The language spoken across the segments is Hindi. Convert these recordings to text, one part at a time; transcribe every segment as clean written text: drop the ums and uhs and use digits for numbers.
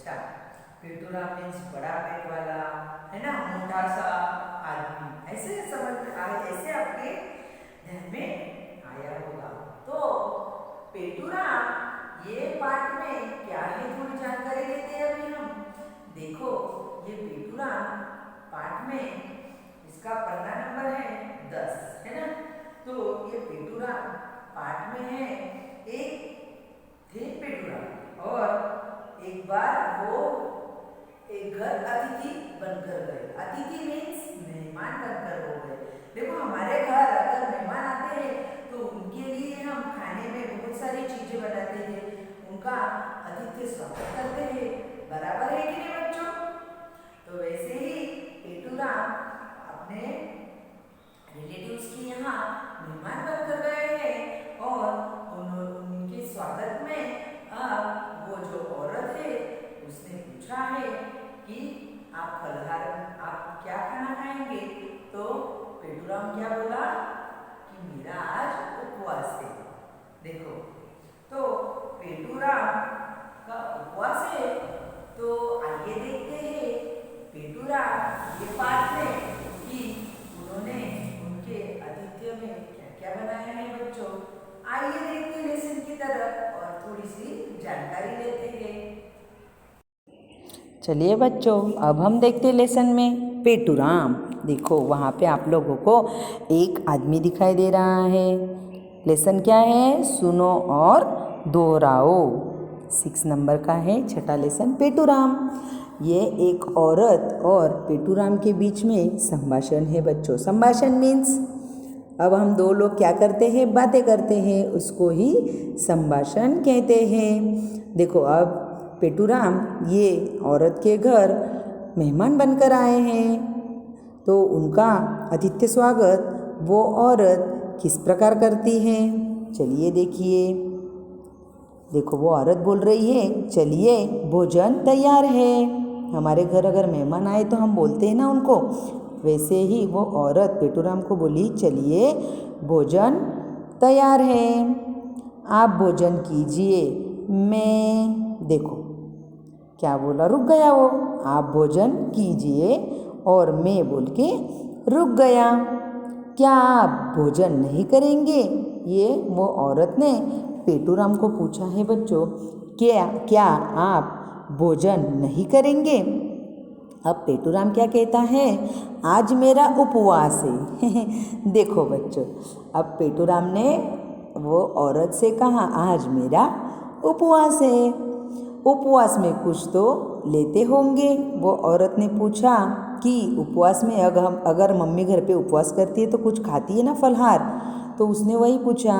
अच्छा, पेटूरा मीन्स बड़ा पेट वाला, है ना, मोटा सा आदमी, ऐसे समझ में आए, ऐसे आपके ध्यान में आया होगा। तो पेटूरा ये पार्ट में क्या है, थोड़ी जानकारी लेते हैं अभी हम। देखो, ये पेटूरा पार्ट में इसका पन्ना नंबर है 10, है ना। तो ये पेटूरा पार्ट में है, एक थे पेटूरा और एक बार वो एक घर अतिथि बनकर गए। अतिथि मीन्स मेहमान बनकर हो गए। देखो, हमारे घर अगर मेहमान आते हैं तो उनके लिए हम खाने में बहुत सारी चीजें बनाते हैं, उनका आतिथ्य स्वागत करते हैं, बराबर है कि नहीं बच्चों। तो वैसे ही पेटूरा अपने रिलेटिव्स के यहाँ मेहमान बनकर गए हैं और उनके स्वागत में वो जो औरत है उसने पूछा है कि आप फलहार, आप क्या खाना खाएंगे। तो पेटूराम क्या बोला कि मेरा आज उपवास है। देखो, तो पेटूराम का उपवास है। तो आइए देखते हैं पेटूरा ये पाठ में कि उन्होंने उनके आतिथ्य में क्या क्या बनाया है बच्चों। आइए देखते हैं लेसन की तरफ और थोड़ी सी जानकारी लेते हैं। चलिए बच्चों, अब हम देखते लेसन में पेटूराम। देखो, वहाँ पे आप लोगों को एक आदमी दिखाई दे रहा है। लेसन क्या है, सुनो और दोहराओ। 6 नंबर का है, छठा लेसन पेटूराम। ये एक औरत और पेटूराम के बीच में संभाषण है बच्चों। संभाषण मीन्स अब हम दो लोग क्या करते हैं, बातें करते हैं, उसको ही संभाषण कहते हैं। देखो, अब पेटूराम ये औरत के घर मेहमान बनकर आए हैं, तो उनका आतिथ्य स्वागत वो औरत किस प्रकार करती है, चलिए देखिए। देखो, वो औरत बोल रही है, चलिए भोजन तैयार है। हमारे घर अगर मेहमान आए तो हम बोलते हैं ना उनको, वैसे ही वो औरत पेटूराम को बोली, चलिए भोजन तैयार है, आप भोजन कीजिए। मैं, देखो क्या बोला, रुक गया वो, आप भोजन कीजिए और मैं बोल के रुक गया। क्या आप भोजन नहीं करेंगे, ये वो औरत ने पेटूराम को पूछा है बच्चों। क्या आप भोजन नहीं करेंगे। अब पेटूराम क्या कहता है, आज मेरा उपवास है। देखो बच्चों, अब पेटूराम ने वो औरत से कहा, आज मेरा उपवास है। उपवास में कुछ तो लेते होंगे। वो औरत ने पूछा कि उपवास में अगर मम्मी घर पे उपवास करती है तो कुछ खाती है ना, फलहार। तो उसने वही पूछा,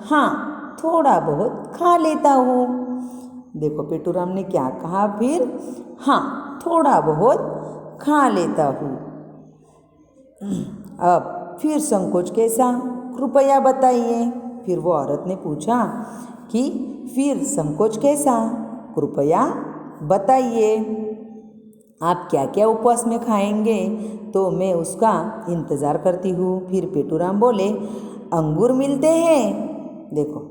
हाँ थोड़ा बहुत खा लेता हूँ। देखो, पेटूराम ने क्या कहा फिर, हाँ थोड़ा बहुत खा लेता हूँ। अब फिर संकोच कैसा, कृपया बताइए। फिर वो औरत ने पूछा कि फिर संकोच कैसा, कृपया बताइए, आप क्या क्या उपवास में खाएंगे, तो मैं उसका इंतज़ार करती हूँ। फिर पेटूराम बोले, अंगूर मिलते हैं। देखो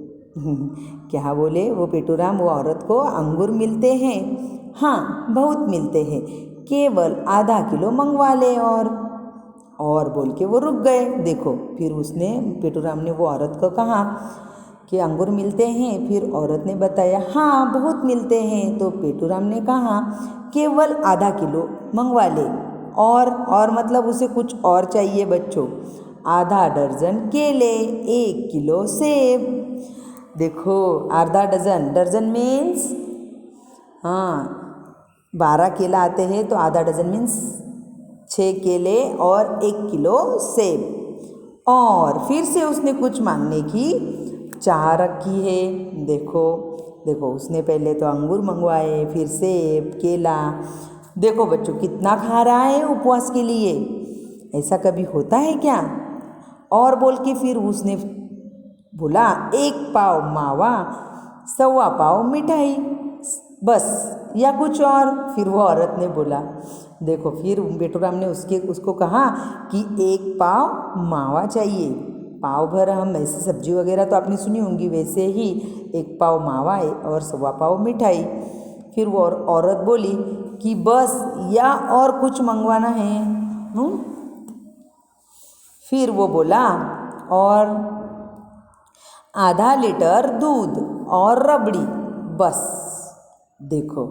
क्या बोले वो पेटूराम वो औरत को, अंगूर मिलते हैं, हाँ बहुत मिलते हैं, केवल आधा किलो मंगवा ले। और बोल के वो रुक गए। देखो, फिर उसने पेटूराम ने वो औरत को कहा कि अंगूर मिलते हैं। फिर औरत ने बताया, हाँ बहुत मिलते हैं। तो पेटूराम ने कहा, केवल आधा किलो मंगवा ले। और मतलब उसे कुछ और चाहिए बच्चों, आधा दर्जन केले, 1 किलो सेब। देखो, आधा डजन, डर्जन मीन्स, हाँ 12 केला आते हैं तो आधा डजन मीन्स 6 केले और 1 किलो सेब। और फिर से उसने कुछ मांगने की चाह रखी है। देखो उसने पहले तो अंगूर मंगवाए, फिर सेब, केला। देखो बच्चों, कितना खा रहा है उपवास के लिए, ऐसा कभी होता है क्या। और बोल के फिर उसने बोला, 1 पाव मावा, 1.25 पाव मिठाई, बस या कुछ और। फिर वो औरत ने बोला, देखो फिर पेटूराम ने उसको कहा कि 1 पाव मावा चाहिए। पाव भर हम ऐसे सब्जी वगैरह तो आपने सुनी होंगी, वैसे ही 1 पाव मावा और 1.25 पाव मिठाई। फिर वो औरत बोली कि बस या और कुछ मंगवाना है। फिर वो बोला और आधा लीटर दूध और रबड़ी बस। देखो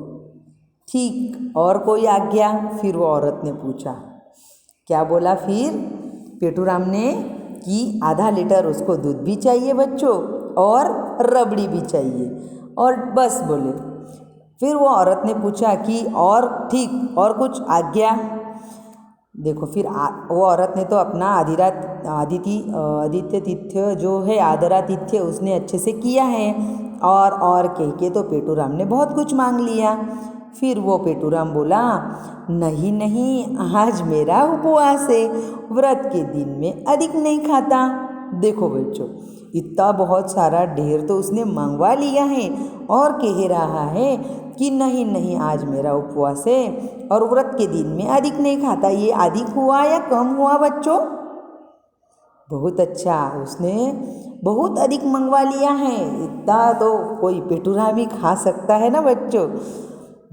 ठीक, और कोई आज्ञा? फिर वो औरत ने पूछा। क्या बोला फिर पेटूराम ने कि आधा लीटर उसको दूध भी चाहिए बच्चों और रबड़ी भी चाहिए और बस बोले। फिर वो औरत ने पूछा कि और ठीक, और कुछ आज्ञा? देखो फिर वो औरत ने तो अपना आदित्य तिथ्य जो है आदरातिथ्य उसने अच्छे से किया है और कह के तो पेटूराम ने बहुत कुछ मांग लिया। फिर वो पेटूराम बोला नहीं नहीं, आज मेरा उपवास है, व्रत के दिन में अधिक नहीं खाता। देखो बच्चों, इतना बहुत सारा ढेर तो उसने मंगवा लिया है और कह रहा है कि नहीं नहीं, आज मेरा उपवास है और व्रत के दिन में अधिक नहीं खाता। ये अधिक हुआ या कम हुआ बच्चों? बहुत अच्छा, उसने बहुत अधिक मंगवा लिया है। इतना तो कोई पेटूराम ही खा सकता है ना बच्चों।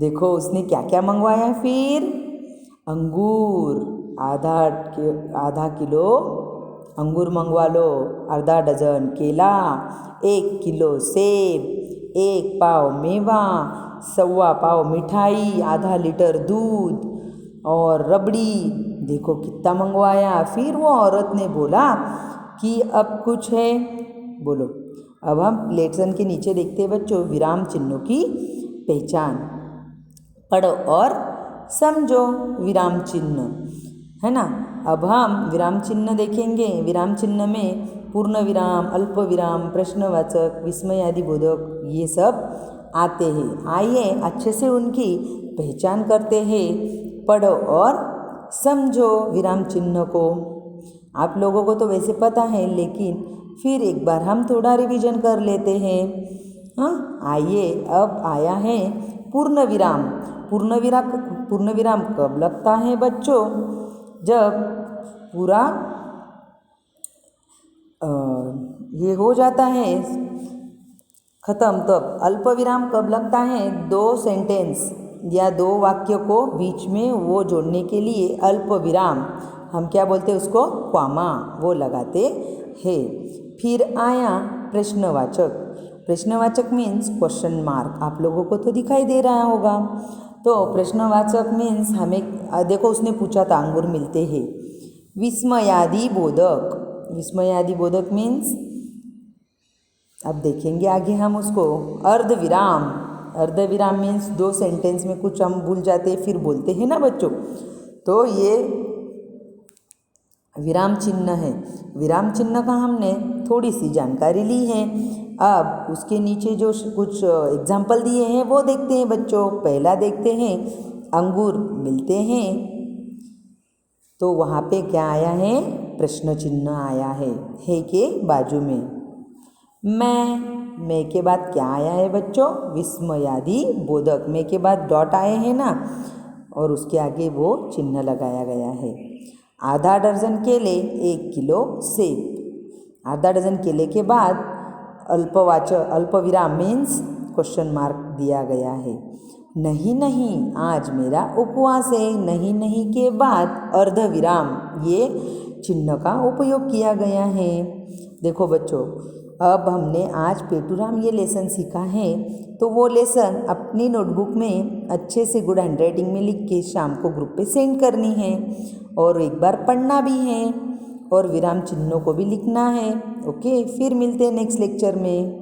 देखो उसने क्या क्या मंगवाया फिर। अंगूर आधा किलो अंगूर मंगवा लो, आधा डजन केला, 1 किलो सेब, 1 पाव मेवा, 1.25 पाव मिठाई, आधा लीटर दूध और रबड़ी। देखो कितना मंगवाया। फिर वो औरत ने बोला कि अब कुछ है? बोलो। अब हम लेसन के नीचे देखते हैं बच्चों, विराम चिन्हों की पहचान। पढ़ो और समझो विराम चिन्ह, है ना। अब हम विराम चिन्ह देखेंगे। विराम चिन्ह में पूर्ण विराम, अल्प विराम, प्रश्नवाचक, विस्मयादि बोधक ये सब आते हैं। आइए अच्छे से उनकी पहचान करते हैं। पढ़ो और समझो विराम चिन्ह को। आप लोगों को तो वैसे पता है, लेकिन फिर एक बार हम थोड़ा रिवीजन कर लेते हैं। हाँ, आइए अब आया है पूर्ण विराम। पूर्ण विराम कब लगता है बच्चों? जब पूरा ये हो जाता है ख़त्म, तब। अल्प विराम कब लगता है? 2 सेंटेंस या 2 वाक्य को बीच में वो जोड़ने के लिए अल्प विराम, हम क्या बोलते हैं उसको? क्वामा, वो लगाते हैं। फिर आया प्रश्नवाचक। प्रश्नवाचक मीन्स क्वेश्चन मार्क, आप लोगों को तो दिखाई दे रहा होगा। तो प्रश्नवाचक मीन्स हमें देखो उसने पूछा था अंगूर मिलते हैं। विस्मयादि बोधक, विस्मयादि बोधक मीन्स अब देखेंगे आगे हम उसको। अर्धविराम, अर्धविराम मीन्स 2 सेंटेंस में कुछ हम भूल जाते फिर बोलते हैं ना बच्चों, तो ये विराम चिन्ह है। विराम चिन्ह का हमने थोड़ी सी जानकारी ली है। अब उसके नीचे जो कुछ एग्जाम्पल दिए हैं वो देखते हैं बच्चों। पहला देखते हैं, अंगूर मिलते हैं, तो वहाँ पे क्या आया है? प्रश्न चिन्ह आया है के बाजू में। मैं के बाद क्या आया है बच्चों? विस्मयादि बोधक। मैं के बाद डॉट आए हैं ना, और उसके आगे वो चिन्ह लगाया गया है। आधा दर्जन केले, 1 किलो सेब। आधा दर्जन केले के बाद अल्प विराम मीन्स क्वेश्चन मार्क दिया गया है। नहीं नहीं, आज मेरा उपवास है। नहीं नहीं के बाद अर्ध विराम, ये चिन्ह का उपयोग किया गया है। देखो बच्चों, अब हमने आज पेटूराम ये लेसन सीखा है, तो वो लेसन अपनी नोटबुक में अच्छे से गुड हैंडराइटिंग में लिख के शाम को ग्रुप पे सेंड करनी है, और एक बार पढ़ना भी है, और विराम चिन्हों को भी लिखना है। ओके, फिर मिलते हैं नेक्स्ट लेक्चर में।